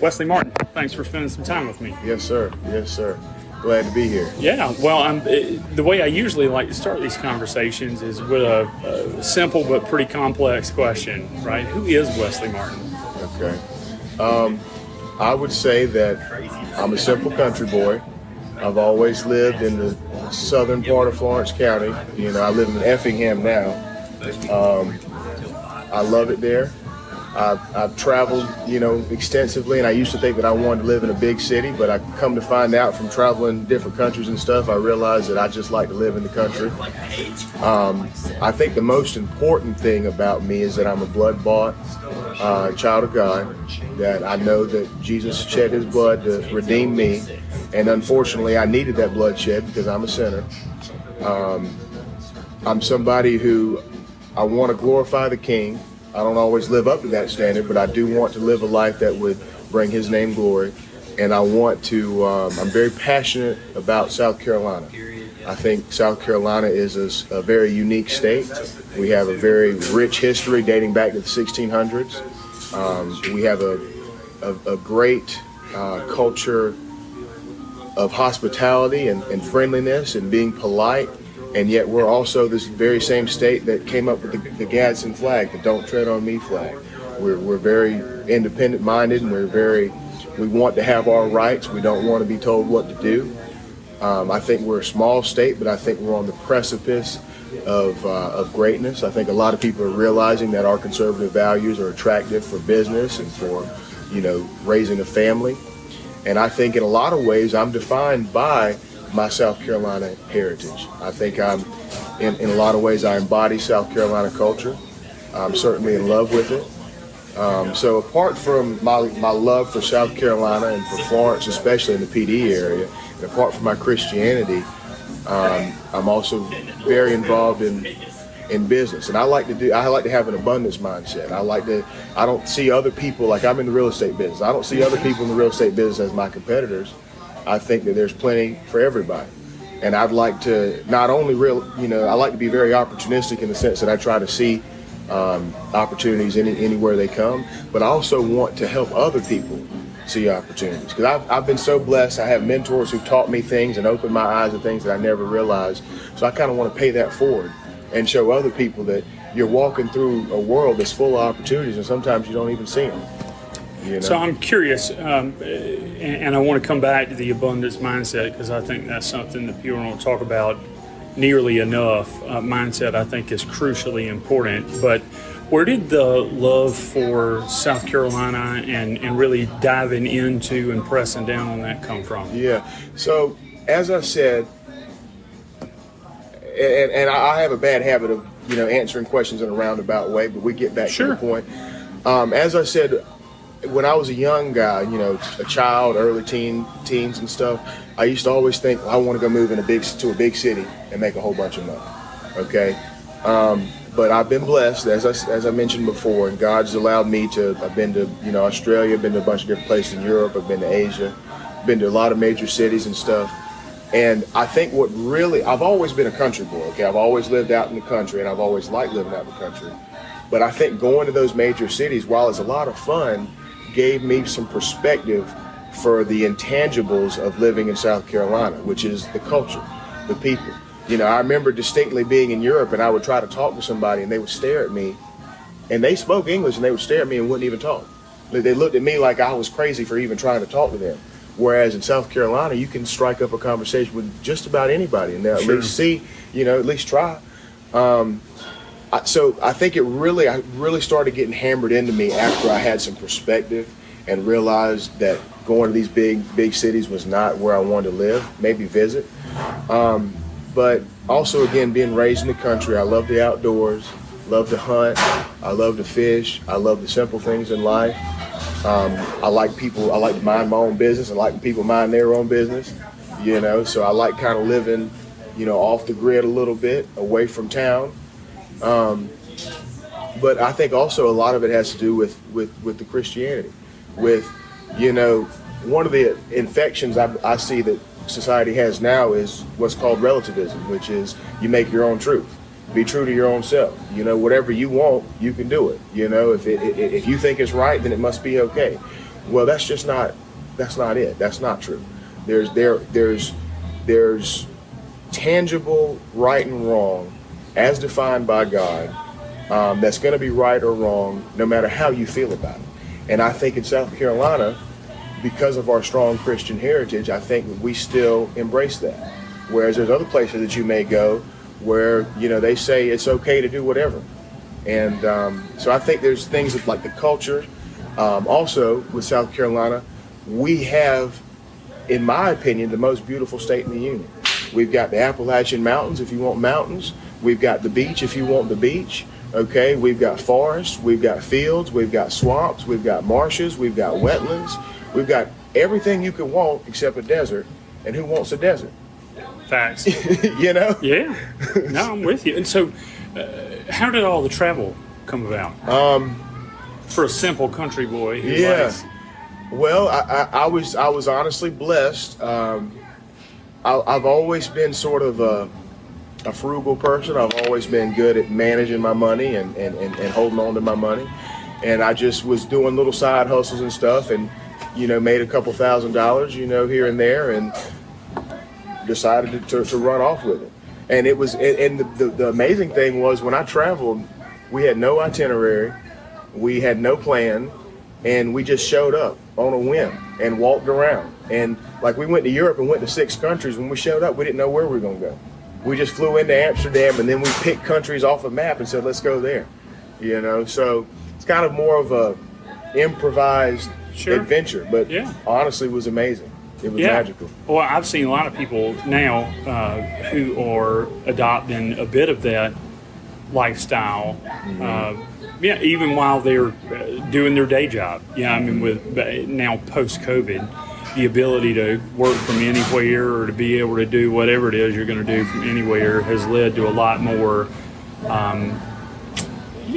Wesley Martin, thanks for spending some time with me. Yes, sir. Yes, sir. Glad to be here. Yeah, well, the way I usually like to start these conversations is with a simple but pretty complex question, right? Who is Wesley Martin? Okay. I would say that I'm a simple country boy. I've always lived in the southern part of Florence County. I live in Effingham now. I love it there. I've traveled, extensively, and I used to think that I wanted to live in a big city, but I come to find out from traveling different countries and stuff, I realized that I just like to live in the country. I think the most important thing about me is that I'm a blood-bought child of God, that I know that Jesus shed his blood to redeem me, and unfortunately I needed that bloodshed because I'm a sinner. I'm somebody who I want to glorify the King. I don't always live up to that standard, but I do want to live a life that would bring his name glory. And I want to, I'm very passionate about South Carolina. I think South Carolina is a very unique state. We have a very rich history dating back to the 1600s. We have a great culture of hospitality and friendliness and being polite. And yet we're also this very same state that came up with the Gadsden flag, the "Don't Tread on Me" flag. We're very independent-minded, and we want to have our rights. We don't want to be told what to do. I think we're a small state, but I think we're on the precipice of greatness. I think a lot of people are realizing that our conservative values are attractive for business and for, raising a family. And I think in a lot of ways I'm defined by my South Carolina heritage. I think in a lot of ways I embody South Carolina culture. I'm certainly in love with it. So apart from my love for South Carolina and for Florence, especially in the PD area, and apart from my Christianity, I'm also very involved in business. And I like to have an abundance mindset. I don't see other people, like I'm in the real estate business. I don't see other people in the real estate business as my competitors. I think that there's plenty for everybody. And I'd like to not only I like to be very opportunistic in the sense that I try to see opportunities anywhere they come, but I also want to help other people see opportunities. Because I've been so blessed. I have mentors who've taught me things and opened my eyes to things that I never realized. So I kind of want to pay that forward and show other people that you're walking through a world that's full of opportunities, and sometimes you don't even see them. So I'm curious, and I want to come back to the abundance mindset, because I think that's something that people don't talk about nearly enough. Mindset, I think, is crucially important. But where did the love for South Carolina and really diving into and pressing down on that come from? Yeah. So as I said, and I have a bad habit of answering questions in a roundabout way, but we get back to the point. As I said, when I was a young guy, a child, early teens and stuff, I used to always think, I want to go move to a big city and make a whole bunch of money. Okay. But I've been blessed, as I mentioned before, and God's allowed me I've been to, Australia, been to a bunch of different places in Europe, I've been to Asia, been to a lot of major cities and stuff. And I think I've always been a country boy. Okay. I've always lived out in the country, and I've always liked living out in the country. But I think going to those major cities, while it's a lot of fun, gave me some perspective for the intangibles of living in South Carolina, which is the culture, the people. I remember distinctly being in Europe, and I would try to talk to somebody, and they would stare at me, and they spoke English, and they would stare at me and wouldn't even talk. They looked at me like I was crazy for even trying to talk to them. Whereas in South Carolina, you can strike up a conversation with just about anybody, and they'll at least see, at least try. So I think I really started getting hammered into me after I had some perspective and realized that going to these big cities was not where I wanted to live, maybe visit. But also, again, being raised in the country, I love the outdoors, love to hunt, I love to fish, I love the simple things in life. I like to mind my own business, I like when people mind their own business, so I like kind of living, off the grid a little bit, away from town. But I think also a lot of it has to do with the Christianity, with, one of the infections I see that society has now is what's called relativism, which is you make your own truth. Be true to your own self. Whatever you want, you can do it. If you think it's right, then it must be okay. Well, that's not it. That's not true. There's tangible right and wrong as defined by God, that's going to be right or wrong no matter how you feel about it. And I think in South Carolina, because of our strong Christian heritage, I think we still embrace that. Whereas there's other places that you may go where, they say it's okay to do whatever. And so I think there's things like the culture. Also with South Carolina, we have, in my opinion, the most beautiful state in the union. We've got the Appalachian Mountains if you want mountains. We've got the beach if you want the beach. Okay, we've got forests, we've got fields, we've got swamps, we've got marshes, we've got wetlands. We've got everything you could want except a desert. And who wants a desert? Facts. Yeah. No, I'm with you. And so, how did all the travel come about? For a simple country boy who likes... Well, I was honestly blessed. I've always been sort of a frugal person. I've always been good at managing my money and holding on to my money. And I just was doing little side hustles and stuff, and made a couple $1,000s, here and there, and decided to run off with it. And it was, and the amazing thing was when I traveled, we had no itinerary, we had no plan, and we just showed up on a whim and walked around. And like we went to Europe and went to 6 countries. When we showed up, we didn't know where we were going to go. We just flew into Amsterdam, and then we picked countries off a map and said, let's go there. So it's kind of more of a improvised adventure, but honestly it was amazing. It was magical. Well, I've seen a lot of people now who are adopting a bit of that lifestyle. Even while they're doing their day job. With now post-COVID, the ability to work from anywhere or to be able to do whatever it is you're going to do from anywhere has led to a lot more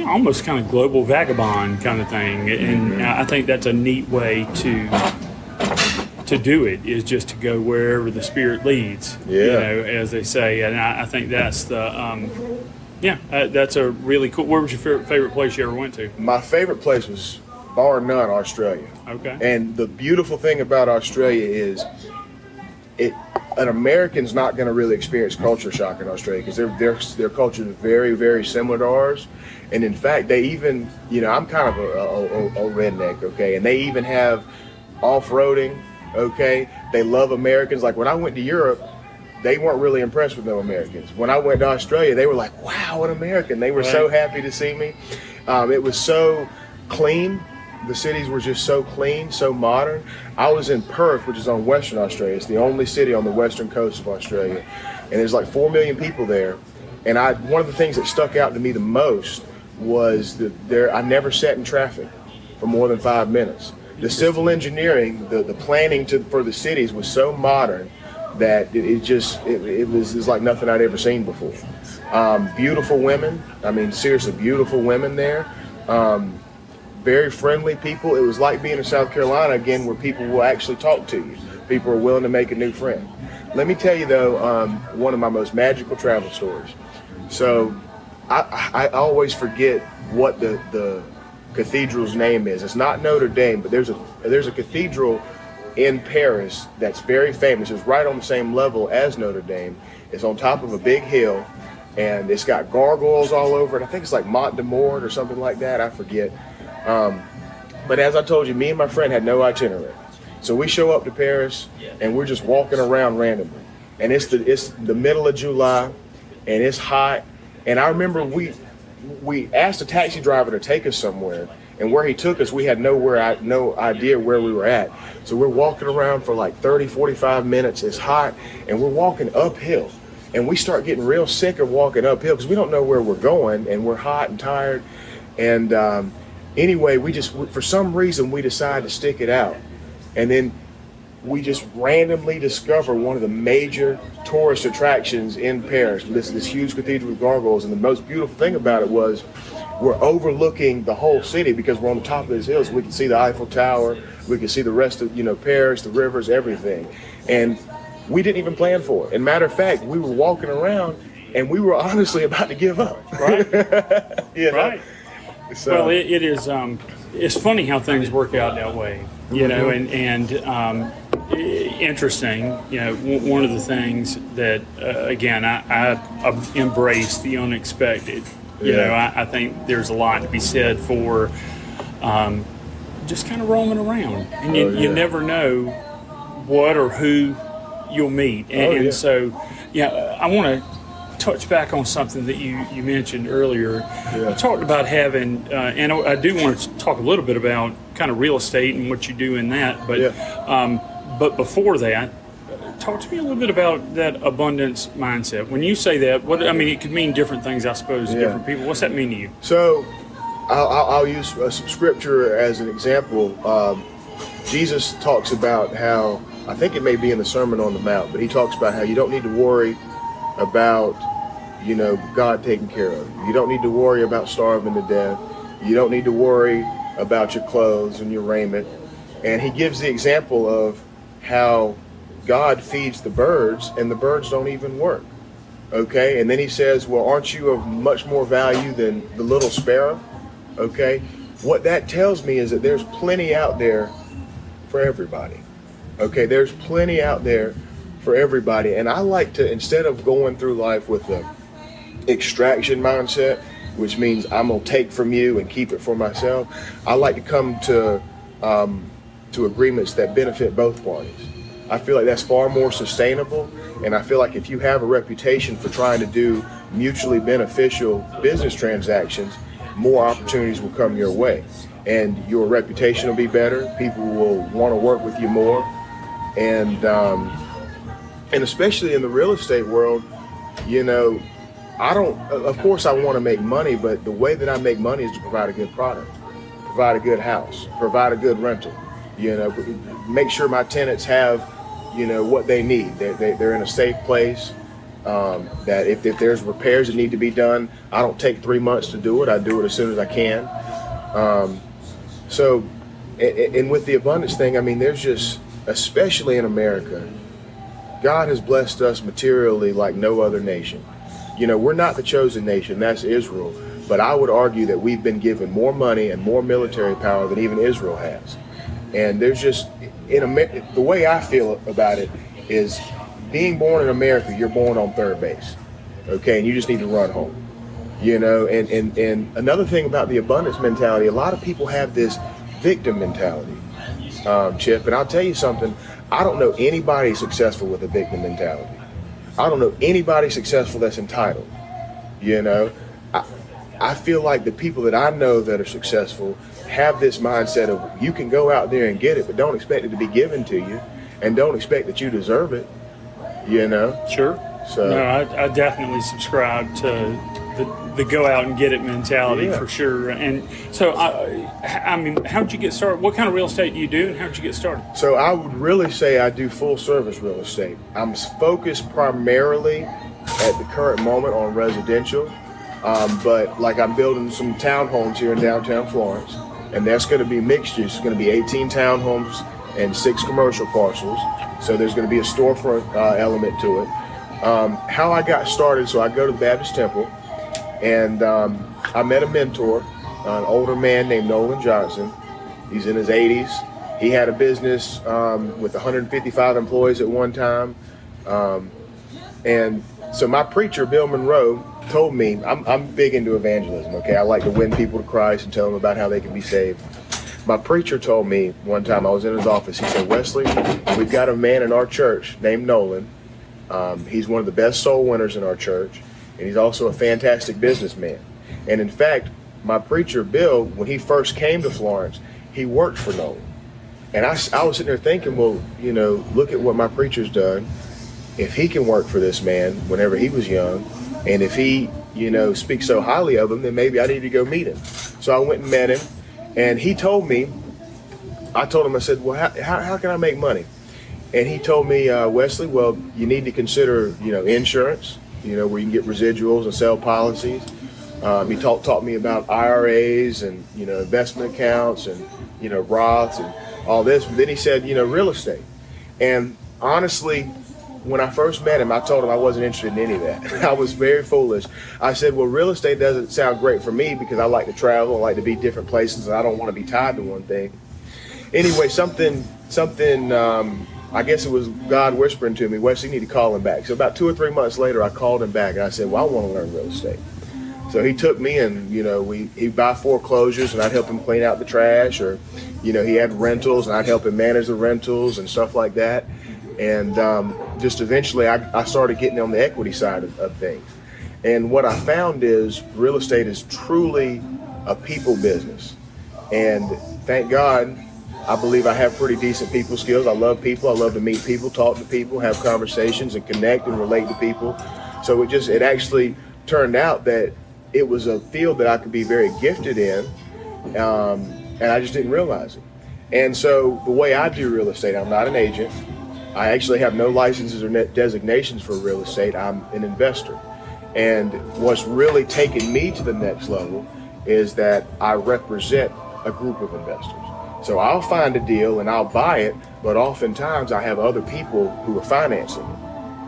almost kind of global vagabond kind of thing. And I think that's a neat way to do it, is just to go wherever the Spirit leads, as they say. And I think that's that's a really cool. Where was your favorite place you ever went to? My favorite place was, bar none, Australia. Okay. And the beautiful thing about Australia is an American's not going to really experience culture shock in Australia because their culture is very, very similar to ours. And in fact, they even, I'm kind of a redneck, okay? And they even have off-roading, okay? They love Americans. Like when I went to Europe, they weren't really impressed with no Americans. When I went to Australia, they were like, wow, an American. They were so happy to see me. It was so clean. The cities were just so clean, so modern. I was in Perth, which is on Western Australia. It's the only city on the western coast of Australia. And there's like 4 million people there. And one of the things that stuck out to me the most was that I never sat in traffic for more than 5 minutes. The civil engineering, the planning for the cities was so modern that it was like nothing I'd ever seen before. Beautiful women. Seriously, beautiful women there. Very friendly people. It was like being in South Carolina again, where people will actually talk to you. People are willing to make a new friend. Let me tell you though, one of my most magical travel stories. So I always forget what the cathedral's name is. It's not Notre Dame, but there's a cathedral in Paris that's very famous. It's right on the same level as Notre Dame. It's on top of a big hill, and it's got gargoyles all over it. I think it's like Mont de Mort or something like that. I forget. But as I told you, me and my friend had no itinerary. So we show up to Paris, and we're just walking around randomly. And it's the middle of July, and it's hot. And I remember we asked a taxi driver to take us somewhere, and where he took us, we had no idea where we were at. So we're walking around for like 30, 45 minutes. It's hot, and we're walking uphill. And we start getting real sick of walking uphill because we don't know where we're going, and we're hot and tired. And anyway, for some reason, we decide to stick it out. And then we just randomly discover one of the major tourist attractions in Paris, this huge cathedral with gargoyles. And the most beautiful thing about it was we're overlooking the whole city because we're on the top of these hills. We can see the Eiffel Tower. We can see the rest of, Paris, the rivers, everything. And we didn't even plan for it. And matter of fact, we were walking around and we were honestly about to give up. Right. Right. So, well, it is it's funny how things work out that way, you know, and interesting, you know, one of the things that, again, I embrace the unexpected. You know, I think there's a lot to be said for just kind of roaming around. And you never know what or who you'll meet. And so, I want to touch back on something that you mentioned earlier. You talked about having, and I do want to talk a little bit about kind of real estate and what you do in that. But before that, talk to me a little bit about that abundance mindset. When you say that, it could mean different things, I suppose, to different people. What's that mean to you? So I'll use some scripture as an example. Jesus talks about how, I think it may be in the Sermon on the Mount, but he talks about how you don't need to worry about, God taking care of you. You don't need to worry about starving to death. You don't need to worry about your clothes and your raiment. And he gives the example of how God feeds the birds and the birds don't even work. Okay? And then he says, well, aren't you of much more value than the little sparrow? Okay? What that tells me is that there's plenty out there for everybody. Okay? There's plenty out there for everybody. And I like to, instead of going through life with the extraction mindset, which means I'm going to take from you and keep it for myself, I like to come to agreements that benefit both parties. I feel like that's far more sustainable, and I feel like if you have a reputation for trying to do mutually beneficial business transactions, more opportunities will come your way, and your reputation will be better. People will want to work with you more, and especially in the real estate world, of course I want to make money, but the way that I make money is to provide a good product, provide a good house, provide a good rental, make sure my tenants have, what they need. They're in a safe place, that if there's repairs that need to be done, I don't take 3 months to do it. I do it as soon as I can. And with the abundance thing, there's just, especially in America, God has blessed us materially like no other nation. We're not the chosen nation, that's Israel. But I would argue that we've been given more money and more military power than even Israel has. And there's just, the way I feel about it is, being born in America, you're born on third base. Okay, and you just need to run home. And another thing about the abundance mentality, a lot of people have this victim mentality, Chip. And I'll tell you something, I don't know anybody successful with a victim mentality. I don't know anybody successful that's entitled. I feel like the people that I know that are successful have this mindset of, you can go out there and get it, but don't expect it to be given to you, and don't expect that you deserve it. Sure. So no, I definitely subscribe to the go out and get it mentality for sure. And so, how'd you get started? What kind of real estate do you do, and how'd you get started? So I would really say I do full service real estate. I'm focused primarily at the current moment on residential, but like I'm building some townhomes here in downtown Florence, and that's going to be mixed use. It's going to be 18 townhomes and 6 commercial parcels. So there's going to be a storefront element to it. How I got started, so I go to the Baptist Temple, and I met a mentor, an older man named Nolan Johnson. He's in his 80s. He had a business with 155 employees at one time. And so my preacher, Bill Monroe, told me, I'm big into evangelism, okay? I like to win people to Christ and tell them about how they can be saved. My preacher told me one time, I was in his office, he said, Wesley, we've got a man in our church named Nolan. He's one of the best soul winners in our church, and he's also a fantastic businessman. And in fact, my preacher, Bill, when he first came to Florence, he worked for Nolan. And I was sitting there thinking, well, look at what my preacher's done. If he can work for this man whenever he was young, and if he, speaks so highly of him, then maybe I need to go meet him. So I went and met him, and he told me, I told him, I said, well, how can I make money? And he told me, Wesley, well, you need to consider, insurance, where you can get residuals and sell policies. He taught me about IRAs and, investment accounts and, Roths and all this. But then he said, real estate. And honestly, when I first met him, I told him I wasn't interested in any of that. I was very foolish. I said, well, real estate doesn't sound great for me because I like to travel, I like to be different places, and I don't want to be tied to one thing. Anyway, something. I guess it was God whispering to me, Wes, you need to call him back. So about 2 or 3 months later, I called him back and I said, well, I want to learn real estate. So he took me, and he'd buy foreclosures and I'd help him clean out the trash, or he had rentals and I'd help him manage the rentals and stuff like that. And just eventually I started getting on the equity side of things. And what I found is real estate is truly a people business. And thank God, I believe I have pretty decent people skills. I love people. I love to meet people, talk to people, have conversations, and connect and relate to people. So it actually turned out that it was a field that I could be very gifted in, and I just didn't realize it. And so the way I do real estate, I'm not an agent. I actually have no licenses or designations for real estate. I'm an investor. And what's really taken me to the next level is that I represent a group of investors. So I'll find a deal and I'll buy it, but oftentimes I have other people who are financing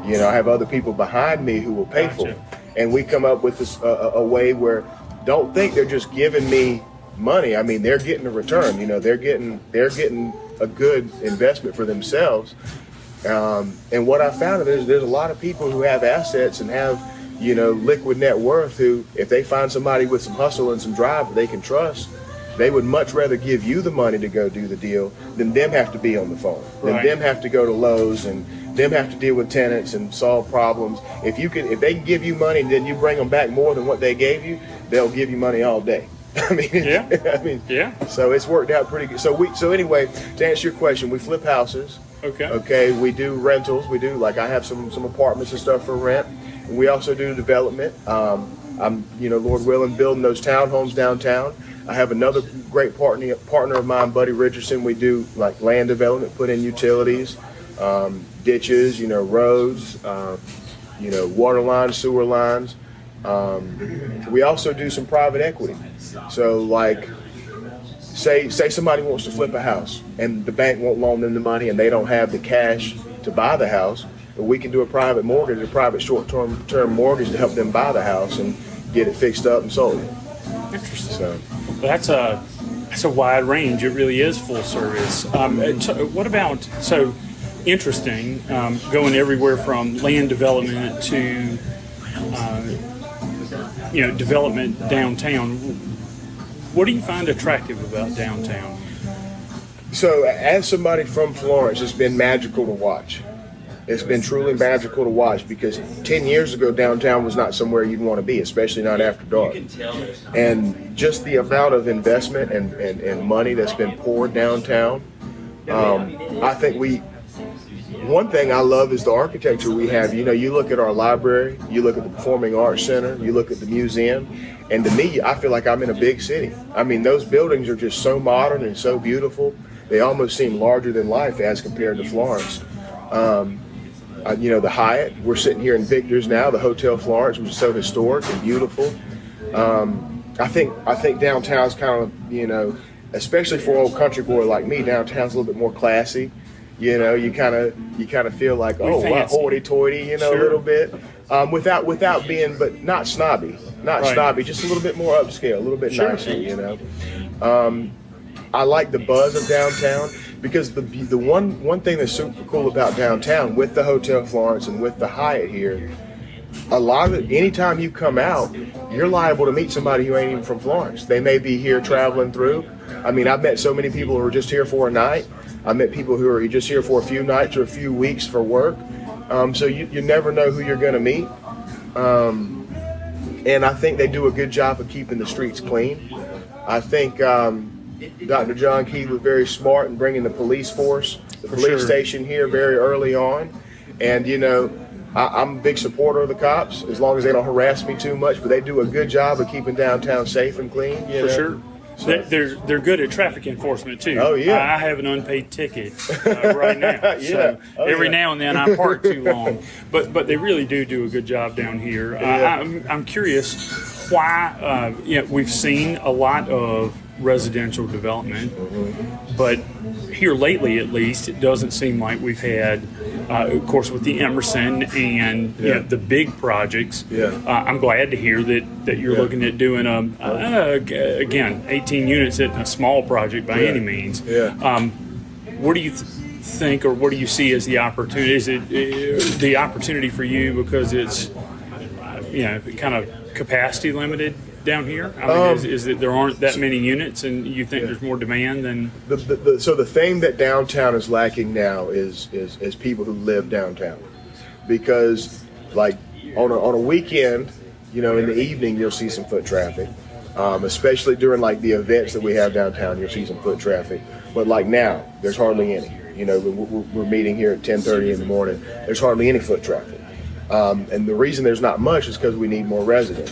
it. I have other people behind me who will pay for it. And we come up with a way where, don't think they're just giving me money. I mean, they're getting a return. They're getting a good investment for themselves. And what I found is there's a lot of people who have assets and have liquid net worth who, if they find somebody with some hustle and some drive that they can trust, they would much rather give you the money to go do the deal than them have to be on the phone, than them have to go to Lowe's and them have to deal with tenants and solve problems. If they can give you money and then you bring them back more than what they gave you, they'll give you money all day. So it's worked out pretty good. So anyway, to answer your question, we flip houses. Okay. We do rentals. We do, like, I have some apartments and stuff for rent. And we also do development. I'm, Lord willing, building those townhomes downtown. I have another great partner of mine, Buddy Richardson. We do like land development, put in utilities, ditches, roads, water lines, sewer lines. We also do some private equity. So like, say somebody wants to flip a house and the bank won't loan them the money and they don't have the cash to buy the house, but we can do a private mortgage, a private short-term mortgage to help them buy the house and get it fixed up and sold. Interesting. So that's a wide range. It really is full service. What about, so interesting, going everywhere from land development to development downtown. What do you find attractive about downtown? So as somebody from Florence, it's been magical to watch. It's been truly magical to watch because 10 years ago, downtown was not somewhere you'd want to be, especially not after dark. And just the amount of investment and money that's been poured downtown, I think one thing I love is the architecture we have. You look at our library, you look at the Performing Arts Center, you look at the museum, and to me, I feel like I'm in a big city. I mean, those buildings are just so modern and so beautiful. They almost seem larger than life as compared to Florence. The Hyatt, we're sitting here in Victor's now, the Hotel Florence, which is so historic and beautiful. I think downtown's kind of, especially for an old country boy like me, downtown's a little bit more classy. You kind of feel like, wow, hoity-toity, a little bit, without being, but not snobby, snobby, just a little bit more upscale, a little bit nicer, I like the buzz of downtown because the one thing that's super cool about downtown with the Hotel Florence and with the Hyatt here, a lot of it, anytime you come out, you're liable to meet somebody who ain't even from Florence. They may be here traveling through. I mean, I've met so many people who are just here for a night. I met people who are just here for a few nights or a few weeks for work. So you never know who you're going to meet. And I think they do a good job of keeping the streets clean. I think Dr. John Key was very smart in bringing the police force, the police station here very early on. And, I'm a big supporter of the cops as long as they don't harass me too much, but they do a good job of keeping downtown safe and clean. For sure. So. They're good at traffic enforcement too. Oh yeah. I have an unpaid ticket right now. So every now and then I park too long, but they really do a good job down here. I'm curious why. We've seen a lot of residential development, but here lately, at least, it doesn't seem like we've had of course, with the Emerson and the big projects. I'm glad to hear that you're looking at doing again 18 units at a small project by any means. What do you think, or what do you see as the opportunity? Is it the opportunity for you because it's kind of capacity limited down here? I mean, is that there aren't that many units, and you think there's more demand than so the thing that downtown is lacking now is people who live downtown, because like on a weekend, in the evening you'll see some foot traffic, especially during like the events that we have downtown. You'll see some foot traffic, but like now there's hardly any. We're meeting here at 10:30 in the morning. There's hardly any foot traffic, and the reason there's not much is because we need more residents.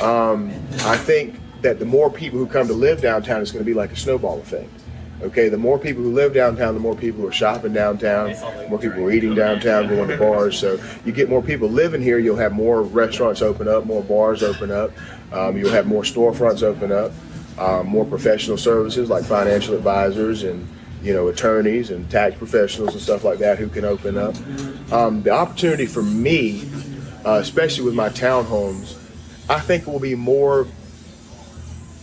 I think that the more people who come to live downtown, it's going to be like a snowball effect. Okay, the more people who live downtown, the more people who are shopping downtown, the more people who are eating downtown, going to bars. So you get more people living here, you'll have more restaurants open up, more bars open up, you'll have more storefronts open up, more professional services like financial advisors and attorneys and tax professionals and stuff like that who can open up. The opportunity for me, especially with my townhomes, I think it will be more,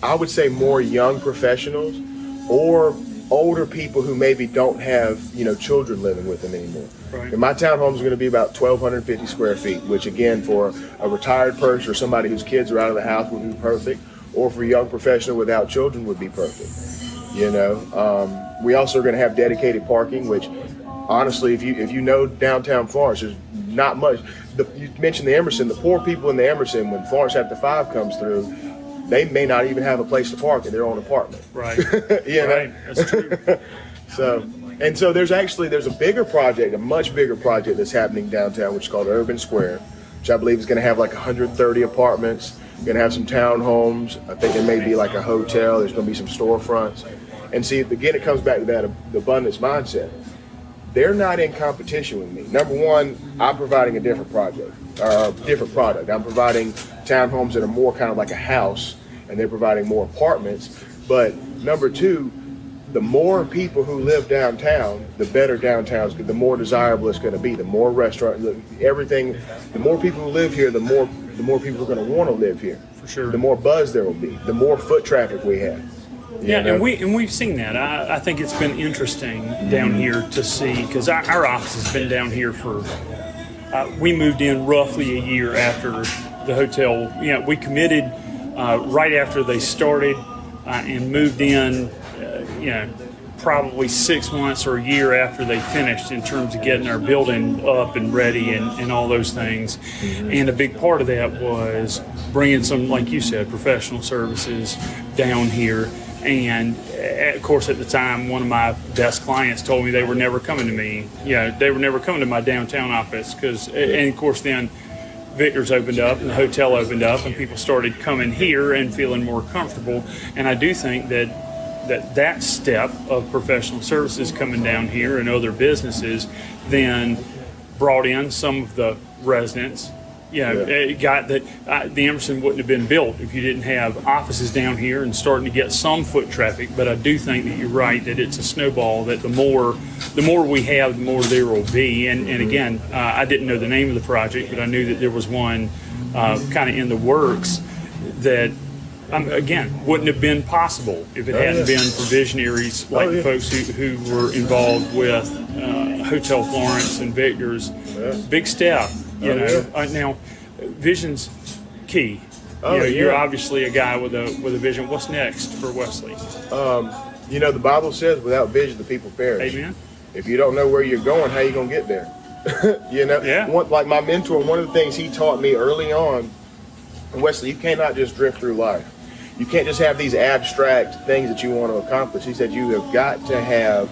I would say more young professionals or older people who maybe don't have, children living with them anymore. Right. And my townhome is going to be about 1,250 square feet, which again, for a retired person or somebody whose kids are out of the house would be perfect, or for a young professional without children would be perfect. We also are going to have dedicated parking, which honestly, if you know downtown Florence, there's not much. You mentioned the Emerson. The poor people in the Emerson, when Florence After 5 comes through, they may not even have a place to park in their own apartment. Right. Right. That's true. So there's a bigger project, a much bigger project that's happening downtown, which is called Urban Square, which I believe is going to have like 130 apartments. Going to have some townhomes. I think there may be like a hotel. There's going to be some storefronts. And see, again, it comes back to that abundance mindset. They're not in competition with me. Number one, I'm providing a different project, or a different product. I'm providing townhomes that are more kind of like a house, and they're providing more apartments. But number two, the more people who live downtown, the better downtown, the more desirable it's going to be. The more restaurants, everything. The more people who live here, the more people are going to want to live here. For sure. The more buzz there will be. The more foot traffic we have. And we've seen that. I think it's been interesting down here to see, because our office has been down here for. We moved in roughly a year after the hotel. We committed right after they started and moved in. Probably 6 months or a year after they finished, in terms of getting our building up and ready and all those things. Mm-hmm. And a big part of that was bringing some, like you said, professional services down here. And of course, at the time, one of my best clients told me they were never coming to me. They were never coming to my downtown office and of course, then Victor's opened up and the hotel opened up and people started coming here and feeling more comfortable. And I do think that step of professional services coming down here and other businesses then brought in some of the residents. It got that the Emerson wouldn't have been built if you didn't have offices down here and starting to get some foot traffic. But I do think that you're right, that it's a snowball, that the more we have, the more there will be. And again, I didn't know the name of the project, but I knew that there was one kind of in the works that again wouldn't have been possible if it hadn't been for visionaries like the folks who were involved with Hotel Florence and Victor's. Big step. Now, vision's key. You're obviously a guy with a vision. What's next for Wesley? The Bible says, without vision, the people perish. Amen. If you don't know where you're going, how you gonna get there? Like my mentor, one of the things he taught me early on, Wesley, you cannot just drift through life. You can't just have these abstract things that you want to accomplish. He said you have got to have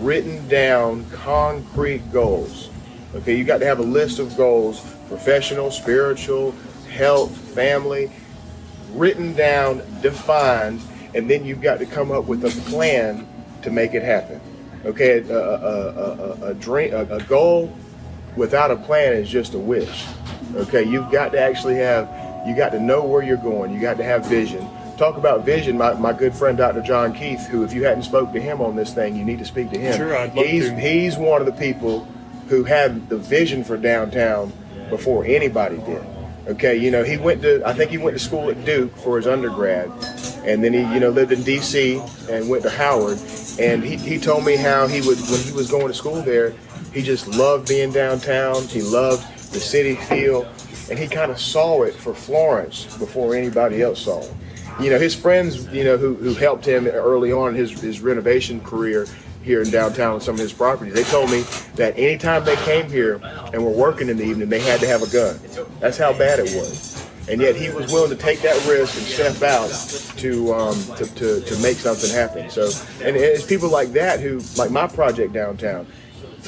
written down concrete goals. Okay, you got to have a list of goals, professional, spiritual, health, family, written down, defined, and then you've got to come up with a plan to make it happen. Okay, a goal without a plan is just a wish. Okay, you've got to actually you got to know where you're going. You got to have vision. Talk about vision. My good friend, Dr. John Keith, who if you hadn't spoke to him on this thing, you need to speak to him. Sure, I'd love to. He's one of the people who had the vision for downtown before anybody did. Okay, I think he went to school at Duke for his undergrad, and then he, lived in D.C. and went to Howard. And he told me how when he was going to school there, he just loved being downtown. He loved the city feel, and he kind of saw it for Florence before anybody else saw it. His friends, who helped him early on in his renovation career here in downtown on some of his properties, they told me that anytime they came here and were working in the evening, they had to have a gun. That's how bad it was. And yet he was willing to take that risk and step out to make something happen. So, and it's people like that who, like my project downtown,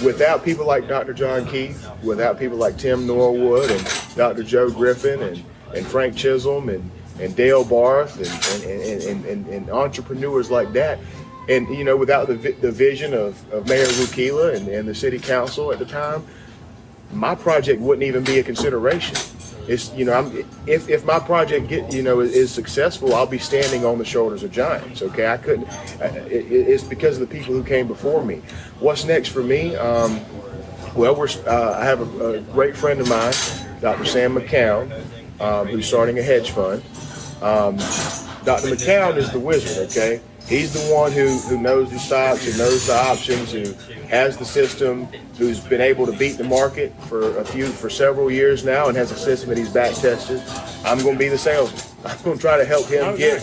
without people like Dr. John Keith, without people like Tim Norwood and Dr. Joe Griffin and Frank Chisholm and Dale Barth and entrepreneurs like that, and without the vision of Mayor Rukila and the city council at the time, my project wouldn't even be a consideration. It's if my project is successful, I'll be standing on the shoulders of giants. Okay, I couldn't. It's because of the people who came before me. What's next for me? I have a great friend of mine, Dr. Sam McCown, who's starting a hedge fund. Dr. McCown is the wizard. Okay. He's the one who knows the stocks, who knows the options, who has the system, who's been able to beat the market for several years now, and has a system that he's back tested. I'm going to be the salesman. I'm going to try to help him get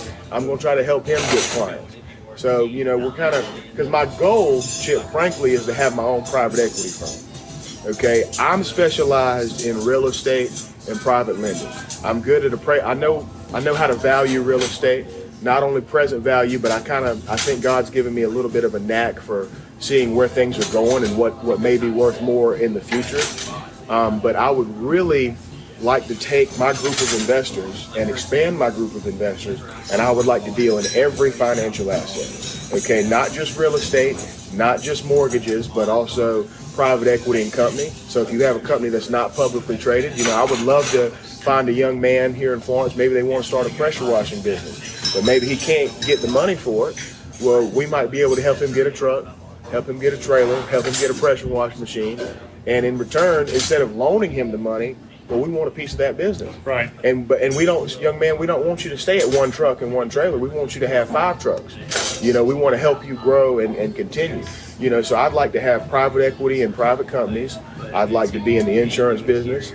clients. So we're kind of, because my goal, Chip, frankly, is to have my own private equity firm. Okay, I'm specialized in real estate and private lending. I'm good at I know how to value real estate. Not only present value, but I think God's given me a little bit of a knack for seeing where things are going and what may be worth more in the future. But I would really like to take my group of investors and expand my group of investors, and I would like to deal in every financial asset. Okay, not just real estate, not just mortgages, but also private equity and company. So if you have a company that's not publicly traded, I would love to find a young man here in Florence. Maybe they want to start a pressure washing business, but maybe he can't get the money for it. Well, we might be able to help him get a truck, help him get a trailer, help him get a pressure washing machine. And in return, instead of loaning him the money, well, we want a piece of that business. Right. And we don't, young man, we don't want you to stay at one truck and one trailer. We want you to have 5 trucks. We want to help you grow and continue. So I'd like to have private equity and private companies. I'd like to be in the insurance business.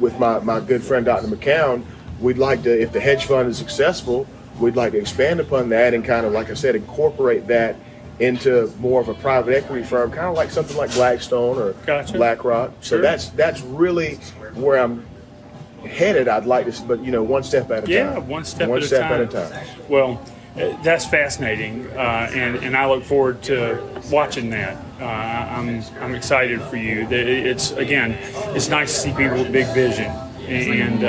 With my good friend, Dr. McCown, we'd like to, if the hedge fund is successful, we'd like to expand upon that and kind of, like I said, incorporate that into more of a private equity firm, kind of like something like Blackstone or BlackRock. So that's really where I'm headed. I'd like to, but one step at a time. Yeah, one step at a time. Well, that's fascinating, and I look forward to watching that. I'm excited for you. It's nice to see people with big vision, and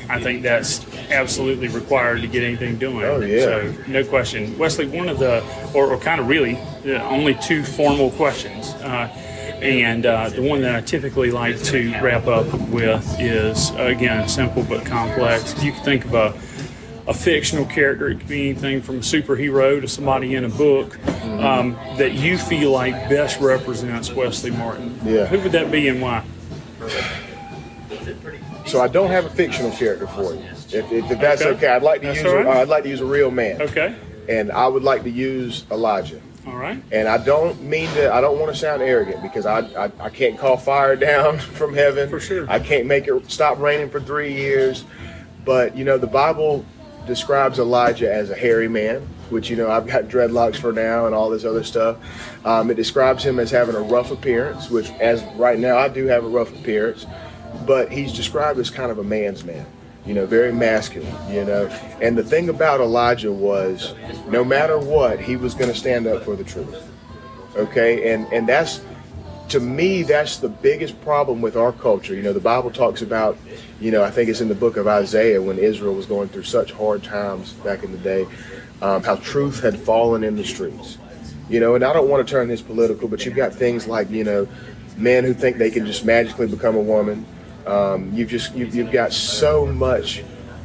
I think that's absolutely required to get anything doing. Oh yeah. So no question, Wesley. One of the, or kind of really, only 2 formal questions, and the one that I typically like to wrap up with is again simple but complex. If you could think of a fictional character, it could be anything from a superhero to somebody in a book that you feel like best represents Wesley Martin. Yeah. Who would that be and why? So I don't have a fictional character for you. If that's okay, I'd like to use a real man. Okay. And I would like to use Elijah. All right. And I don't want to sound arrogant, because I can't call fire down from heaven. For sure. I can't make it stop raining for 3 years. But the Bible describes Elijah as a hairy man, which I've got dreadlocks for now and all this other stuff. It describes him as having a rough appearance, which as right now I do have a rough appearance, but he's described as kind of a man's man, very masculine, And the thing about Elijah was, no matter what, he was going to stand up for the truth. Okay, and that's, to me, that's the biggest problem with our culture. The Bible talks about, I think it's in the book of Isaiah, when Israel was going through such hard times back in the day, how truth had fallen in the streets. And I don't want to turn this political, but you've got things like, men who think they can just magically become a woman. You've got so much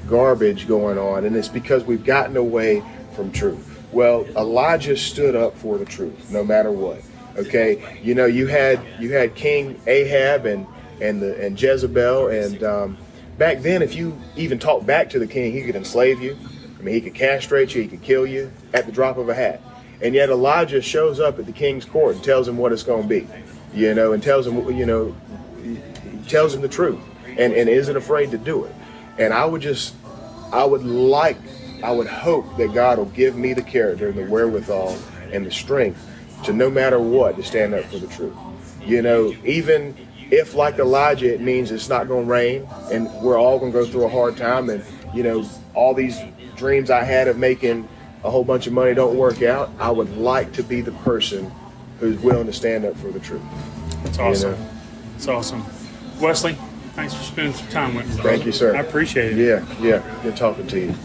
garbage going on, and it's because we've gotten away from truth. Well, Elijah stood up for the truth, no matter what. Okay, you know, you had King Ahab and Jezebel, and back then, if you even talked back to the king, he could enslave you. I mean, he could castrate you, he could kill you at the drop of a hat. And yet Elijah shows up at the king's court and tells him what it's going to be, you know, and tells him, you know, he tells him the truth, and isn't afraid to do it. And I would hope that God will give me the character and the wherewithal and the strength to, no matter what, to stand up for the truth. You know, even if, like Elijah, it means it's not going to rain and we're all going to go through a hard time, and, you know, all these dreams I had of making a whole bunch of money don't work out, I would like to be the person who's willing to stand up for the truth. That's awesome. You know? That's awesome. Wesley, thanks for spending some time with me, brother. Thank you, sir. I appreciate it. Yeah, good talking to you.